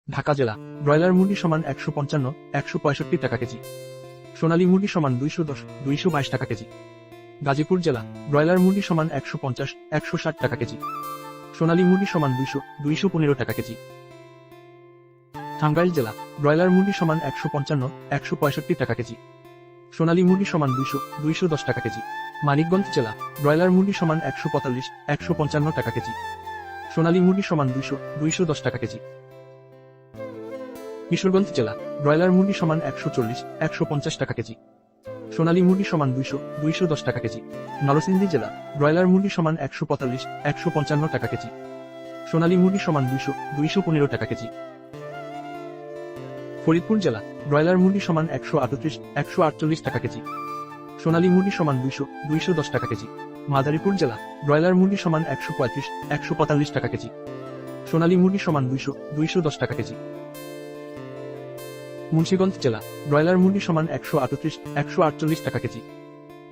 ঢাকা জেলা ব্রয়লার মুরগি সমান 155 165 টাকা কেজি। সোনালী মুরগি সমান 210 222 টাকা কেজি। গাজীপুর জেলা ব্রয়লার মুরগি সমান 150 160 টাকা কেজি। সোনালী মুরগি সমান 200 215 টাকা কেজি। টাঙ্গাইল জেলা ব্রয়লার মুরগি সমান 155 165 টাকা কেজি। সোনালী মুরগি সমান 200 210 টাকা কেজি। মানিকগঞ্জ জেলা ব্রয়লার মুরগি সমান 145 155 টাকা কেজি। সোনালী মুরগি সমান 200 210 টাকা কেজি। কিশোরগঞ্জ জেলা ব্রয়লার মুরগি সমান 140 150 টাকা কেজি। সোনালী মুরগি সমান 200 210 টাকা কেজি। নরসিংদী জেলা ব্রয়লার মুরগি সমান 145 155 টাকা কেজি। সোনালী মুরগি সমান 200 215 টাকা কেজি। ফরিদপুর জেলা ব্রয়লার মুরগি সমান 138 148 টাকা কেজি। সোনালী মুরগি সমান 200 210 টাকা কেজি। মাদারীপুর জেলা ব্রয়লার মুরগি সমান 135 145 টাকা কেজি। সোনালী মুরগি সমান 200 210 টাকা কেজি। মুন্সিগঞ্জ জেলা ব্রয়লার মুরগি সমান 138 148 টাকা কেজি।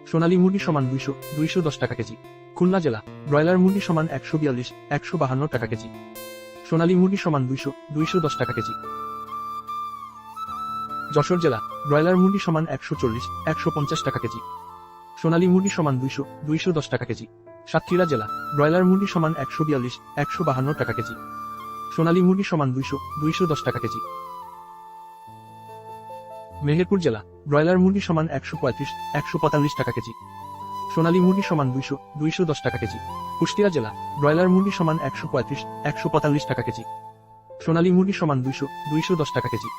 সোনালী মুরগি সমান 200 210 টাকা কেজি। খুলনা জেলা ব্রয়লার মুরগি সমান 142 152 টাকা কেজি। সোনালী মুরগি সমান 200 210 টাকা কেজি। যশোর জেলা ব্রয়লার মুরগি সমান 140 150 টাকা কেজি। সোনালী মুরগি সমান 200 210 টাকা কেজি। সাতক্ষীরা জেলা ব্রয়লার মুরগি সমান 142 152 টাকা কেজি। সোনালী মুরগি সমান 200 210 টাকা কেজি। মেহেরপুর জেলা ব্রয়লার মুরগি সমান 135 145 টাকা কেজি। সোনালী মুরগি সমান 200 210 টাকা কেজি। কুষ্টিয়া জেলা ব্রয়লার মুরগি সমান 135 145 টাকা কেজি। সোনালী মুরগি সমান 200 210 টাকা কেজি।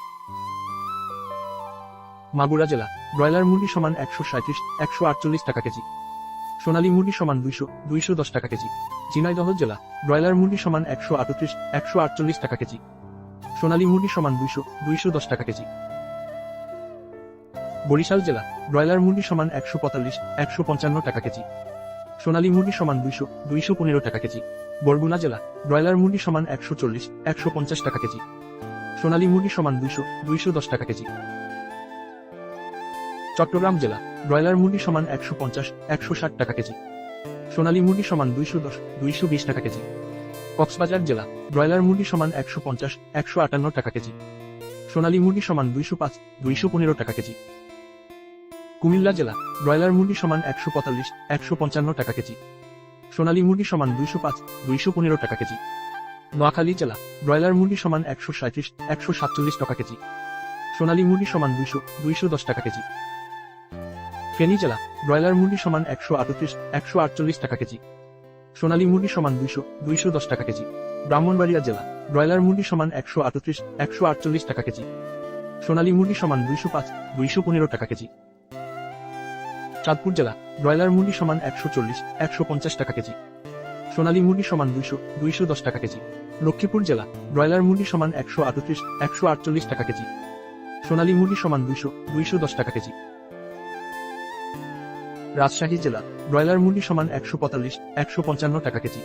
মাগুরা জেলা ব্রয়লার মুরগি সমান 137 148 টাকা কেজি। সোনালী মুরগি সমান 200 210 টাকা কেজি। ঝিনাইদহ জেলা ব্রয়লার মুরগি সমান 138 148 টাকা কেজি। সোনালী মুরগি সমান 200 210 টাকা কেজি। বরিশাল জেলা ব্রয়লার মুরগি সমান 145 155 টাকা কেজি। সোনালী মুরগি সমান 200 215 টাকা কেজি। বরগুনা জেলা ব্রয়লার মুরগি সমান 140 150 টাকা কেজি। সোনালী মুরগি সমান 200 210 টাকা কেজি। চট্টগ্রাম জেলা ব্রয়লার মুরগি সমান 150 160 টাকা কেজি। সোনালী মুরগি সমান 210 220 টাকা কেজি। কক্সবাজার জেলা ব্রয়লার মুরগি সমান 150 158 টাকা কেজি। সোনালী মুরগি সমান 205 215 টাকা কেজি। কুমিল্লা জেলা ব্রয়লার মুরগি সমান 145 155 টাকা কেজি। সোনালী মুরগি সমান 205 215 টাকা কেজি। নোয়াখালী জেলা ব্রয়লার মুরগি সমান 137 147 টাকা কেজি। সোনালী মুরগি সমান 200 210 টাকা কেজি। ফেনী জেলা ব্রয়লার মুরগি সমান 138 148 টাকা কেজি। সোনালী মুরগি সমান 200 210 টাকা কেজি। ব্রাহ্মণবাড়িয়া জেলা ব্রয়লার মুরগি সমান 138 148 টাকা কেজি। সোনালী মুরগি সমান 205 215 টাকা কেজি। চাঁদপুর জেলা ব্রয়লার মুরগি সমান 140 150 টাকা কেজি। সোনালী মুরগি সমান 200 210 টাকা কেজি। লক্ষ্মীপুর জেলা ব্রয়লার মুরগি সমান 138 148 টাকা কেজি। সোনালী মুরগি সমান 200 210 টাকা কেজি। রাজশাহী জেলা ব্রয়লার মুরগি সমান 145 155 টাকা কেজি।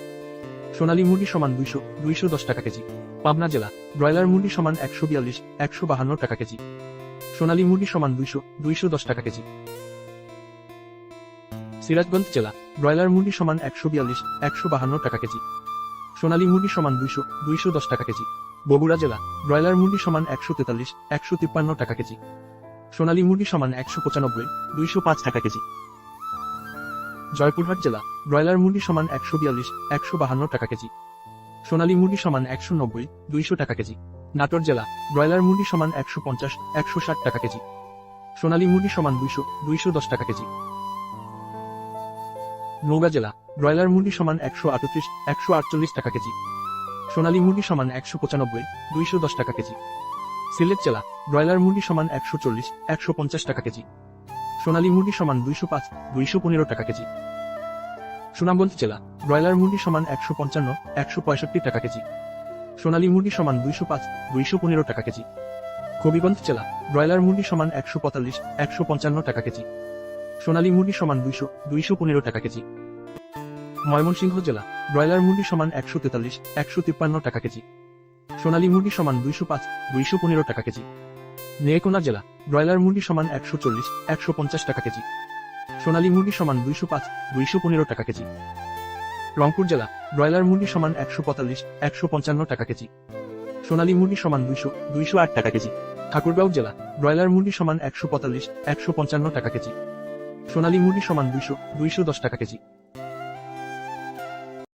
সোনালী মুরগি সমান 200 210 টাকা কেজি। পাবনা জেলা ব্রয়লার মুরগি সমান 142 152 টাকা কেজি। সোনালী মুরগি সমান 200 210 টাকা কেজি। সিরাজগঞ্জ জেলা ব্রয়লার মুরগি সমান 142 152 টাকা কেজি। সোনালী মুরগি সমান 200 210 টাকা কেজি। বগুড়া জেলা ব্রয়লার মুরগি সমান 143 153 টাকা কেজি। সোনালী মুরগি সমান 195 205 টাকা কেজি। জয়পুরহাট জেলা ব্রয়লার মুরগি সমান 142 152 টাকা কেজি। সোনালী মুরগি সমান 190 200 টাকা কেজি। নাটোর জেলা ব্রয়লার মুরগি সমান 150 160 টাকা কেজি। সোনালী মুরগি সমান 200 210 টাকা কেজি। নওগাঁ জেলা ব্রয়লার মুরগি সমান 138 148 টাকা কেজি। সোনালী মুরগি সমান 195 210 টাকা কেজি। সিলেট জেলা ব্রয়লার মুরগি সমান 140 150 টাকা কেজি। সোনালী মুরগি সমান 205 215 টাকা কেজি। সুনামগঞ্জ জেলা ব্রয়লার মুরগি সমান 155 165 টাকা কেজি। সোনালী মুরগি সমান 205 215 টাকা কেজি। হবিগঞ্জ জেলা ব্রয়লার মুরগি সমান 145 155 টাকা কেজি। সোনালী মুরগি সমান 200 215 টাকা কেজি। ময়মনসিংহ জেলা ব্রয়লার মুরগি সমান 143 153 টাকা কেজি। সোনালী মুরগি সমান 205 215 টাকা কেজি। নেত্রকোনা জেলা ব্রয়লার মুরগি সমান 140 150 টাকা কেজি। সোনালী মুরগি সমান 205 215 টাকা কেজি। রংপুর জেলা ব্রয়লার মুরগি সমান 145 155 টাকা কেজি। সোনালী মুরগি সমান 208 টাকা কেজি। ঠাকুরগাঁও জেলা ব্রয়লার মুরগি সমান 145 155 টাকা কেজি। সোনালী মুরগি সমান 210 টাকা কেজি।